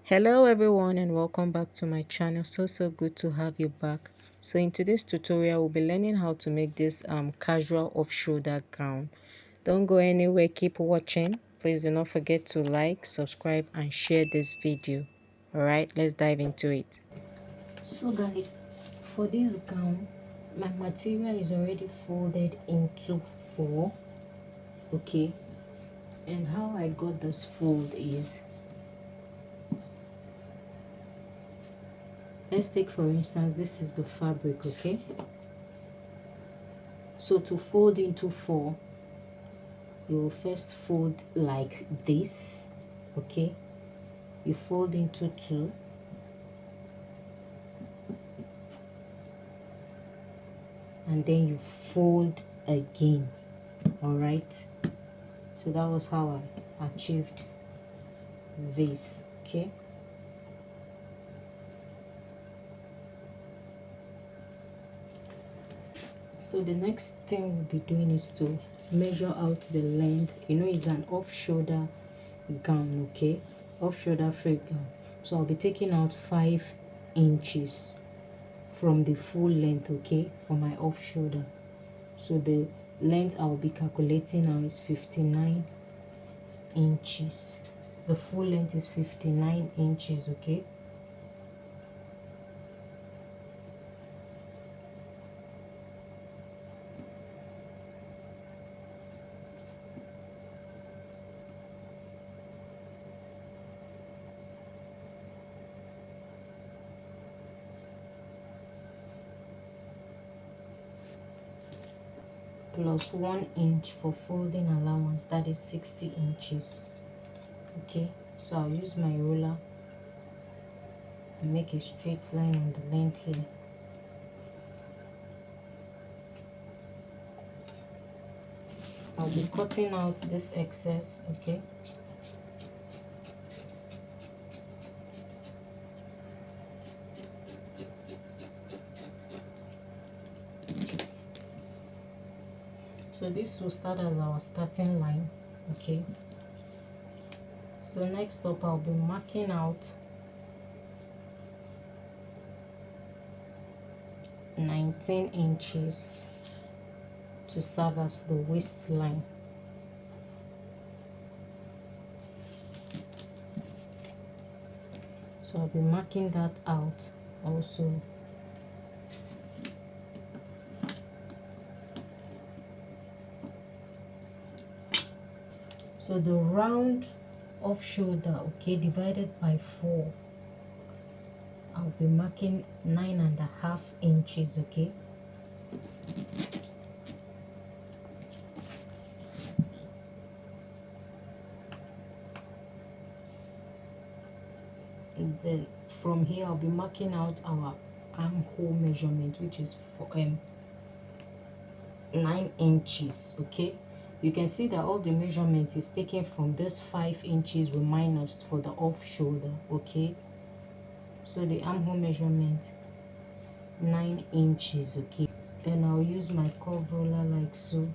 Hello everyone and welcome back to my channel. So good to have you back. So in today's tutorial we'll be learning how to make this casual off-shoulder gown. Don't go anywhere, keep watching. Please do not forget to like, subscribe and share this video. All right, let's dive into it. So guys, for this gown my material is already folded into four. Okay, and how I got this fold is, let's take for instance this is the fabric. Okay, so to fold into four, you will first fold like this. Okay, you fold into two, and then you fold again. All right, so that was how I achieved this. Okay, so the next thing we'll be doing is to measure out the length. You know, it's an off shoulder gown. Okay, off shoulder frame gown, so I'll be taking out 5 inches from the full length. Okay, for my off shoulder. So the length I will be calculating now is 59 inches. The full length is 59 inches. Okay, plus 1 inch for folding allowance, that is 60 inches. Okay, so I'll use my ruler and make a straight line on the length here. I'll be cutting out this excess. Okay, so this will start as our starting line. Okay, so next up I'll be marking out 19 inches to serve as the waistline. So I'll be marking that out also. So the round off shoulder, okay, divided by 4, I'll be marking 9.5 inches. Okay, from here I'll be marking out our armhole measurement, which is for 9 inches. Okay, you can see that all the measurement is taken from this 5 inches we minus for the off shoulder. Okay, so the armhole measurement 9 inches. Okay, then I'll use my curve ruler like so.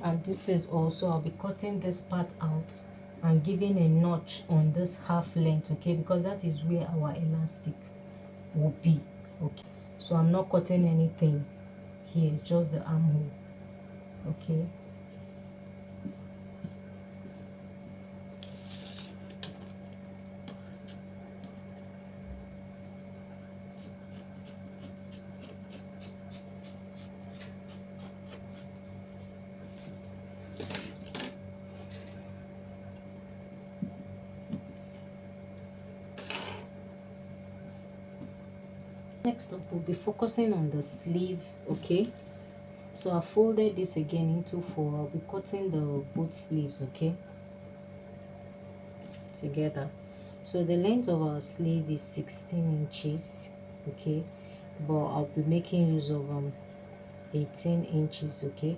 And this is also, I'll be cutting this part out and giving a notch on this half length. Okay, because that is where our elastic will be. Okay, so I'm not cutting anything here, just the armhole. Okay, next up we'll be focusing on the sleeve. Okay, so I folded this again into 4. I'll be cutting the both sleeves. Okay, together. So the length of our sleeve is 16 inches. Okay, but I'll be making use of 18 inches. Okay,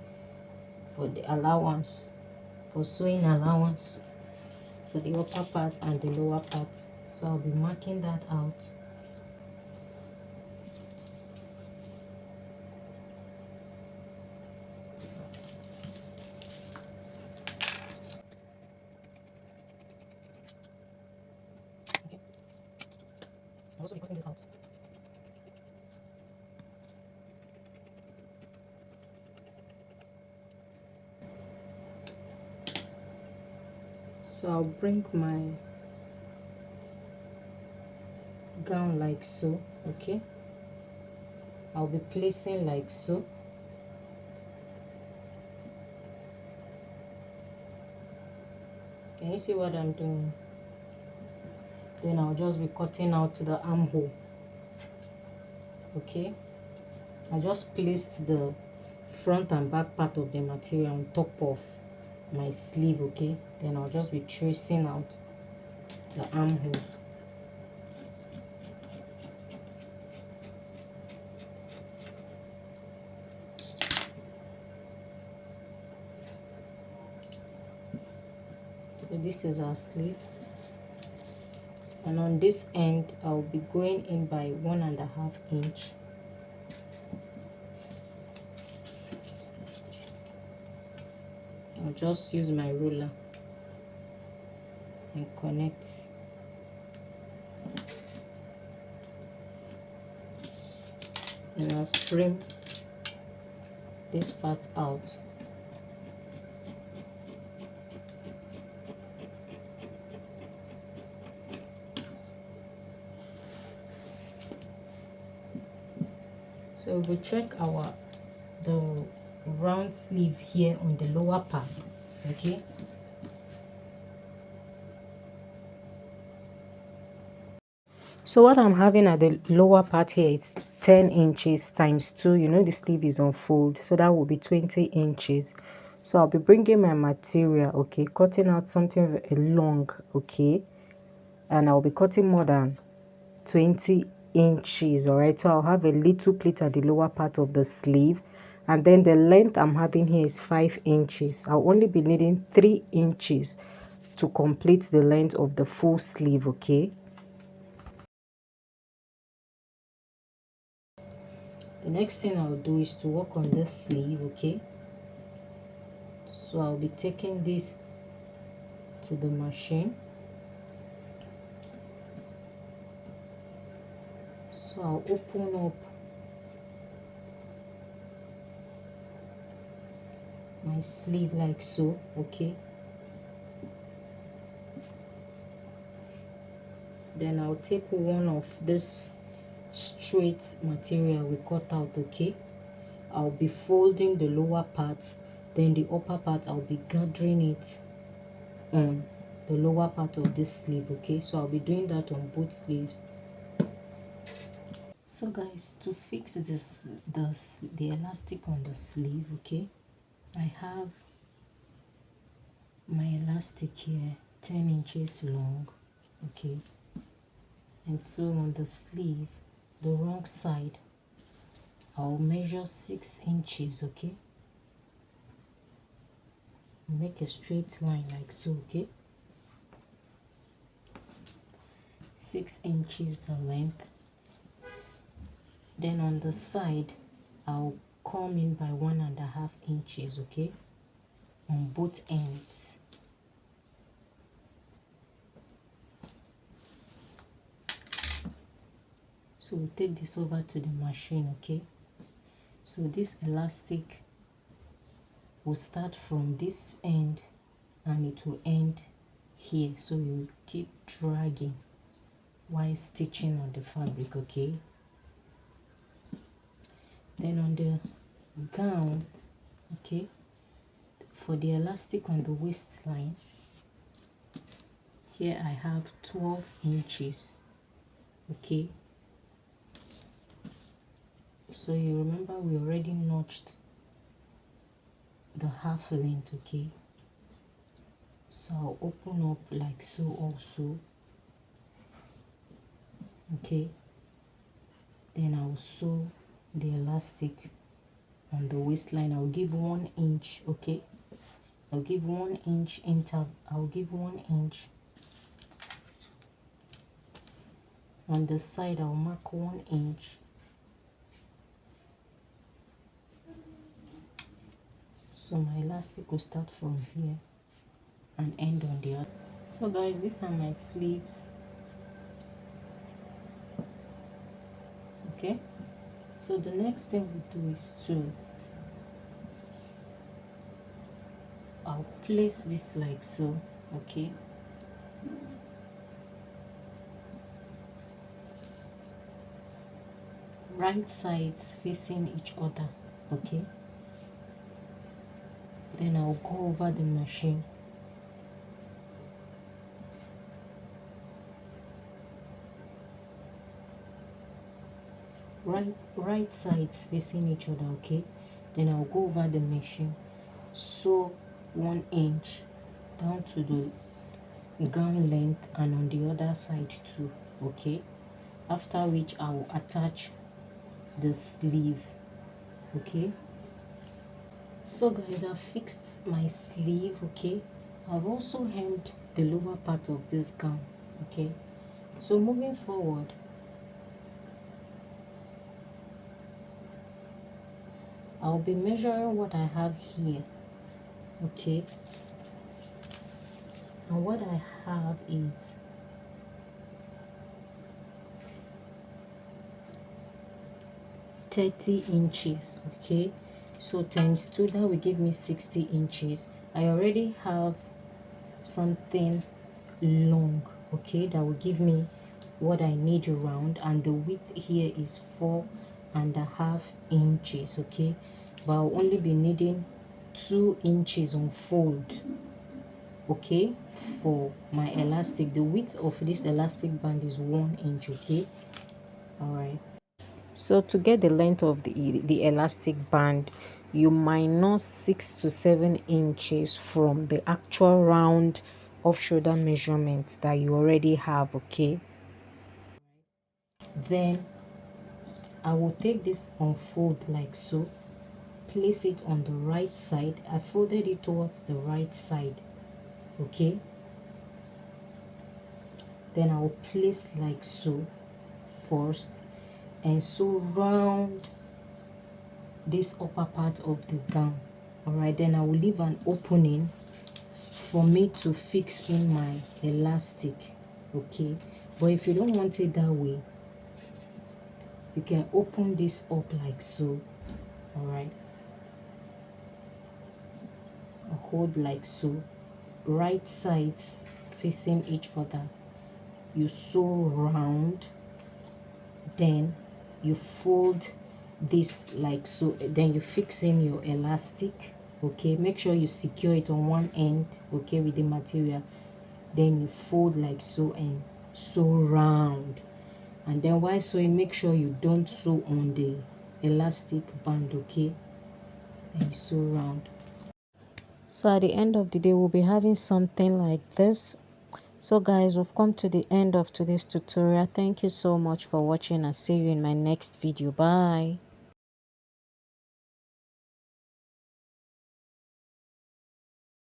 for the allowance, for sewing allowance for the upper part and the lower part. So I'll be marking that out. also be cutting this out. So I'll bring my gown like so, okay? I'll be placing like so. Can you see what I'm doing? Then I'll just be cutting out the armhole, okay? I just placed the front and back part of the material on top of my sleeve, okay? Then I'll just be tracing out the armhole. So this is our sleeve, and on this end I'll be going in by 1.5 inch. I'll just use my ruler and connect. And I'll trim this part out. So we check the round sleeve here on the lower part, okay? So what I'm having at the lower part here is 10 inches times 2. You know the sleeve is on fold, so that will be 20 inches. So I'll be bringing my material, okay, cutting out something very long, okay, and I'll be cutting more than 20 inches. All right, so I'll have a little pleat at the lower part of the sleeve, and then the length I'm having here is 5 inches. I'll only be needing 3 inches to complete the length of the full sleeve, okay? The next thing I'll do is to work on this sleeve, okay? So I'll be taking this to the machine. So I'll open up my sleeve like so, okay? Then I'll take one of this straight material we cut out, okay? I'll be folding the lower part, then the upper part I'll be gathering it on the lower part of this sleeve, okay? So I'll be doing that on both sleeves. So guys, to fix the elastic on the sleeve, okay, I have my elastic here 10 inches long, okay, and so on the sleeve, the wrong side, I'll measure 6 inches, okay, make a straight line like so, okay, 6 inches the length. Then on the side I'll come in by 1.5 inches, okay, on both ends. So we'll take this over to the machine, okay? So this elastic will start from this end and it will end here, so you keep dragging while stitching on the fabric, okay? Then on the gown, okay, for the elastic on the waistline, here I have 12 inches, okay? So you remember we already notched the half length, okay? So I'll open up like so also, okay? Then I'll sew the elastic on the waistline. I'll give 1 inch, okay? I'll give 1 inch I'll give 1 inch on the side. I'll mark 1 inch. So my elastic will start from here and end on the other. So guys, these are my sleeves. Okay, so the next thing we do is to I'll place this like so. Okay, right sides facing each other. Okay, then I'll go over the machine. Right sides facing each other. Okay, then I'll go over the machine, sew 1 inch down to the gown length and on the other side too. Okay, after which I will attach the sleeve. Okay, so guys, I've fixed my sleeve. Okay, I've also hemmed the lower part of this gown. Okay, so moving forward, I'll be measuring what I have here. Okay, and what I have is 30 inches. Okay, so times 2, that will give me 60 inches. I already have something long, okay, that will give me what I need around, and the width here is 4.5 inches. Okay, but I'll only be needing 2 inches on fold. Okay, for my elastic, the width of this elastic band is 1 inch. Okay, all right. So to get the length of the elastic band, you minus 6 to 7 inches from the actual round off shoulder measurement that you already have. Okay, then I will take this unfold like so, place it on the right side. I folded it towards the right side. Okay, then I will place like so first, and sew round this upper part of the gown. All right, then I will leave an opening for me to fix in my elastic. Okay, but if you don't want it that way, you can open this up like so. All right, hold like so, right sides facing each other, you sew round, then you fold this like so, then you fix in your elastic. Okay, make sure you secure it on one end, okay, with the material, then you fold like so and sew round. And then while sewing, make sure you don't sew on the elastic band. Okay, then you sew round. So at the end of the day, we'll be having something like this. So guys, we've come to the end of today's tutorial. Thank you so much for watching, and see you in my next video. Bye.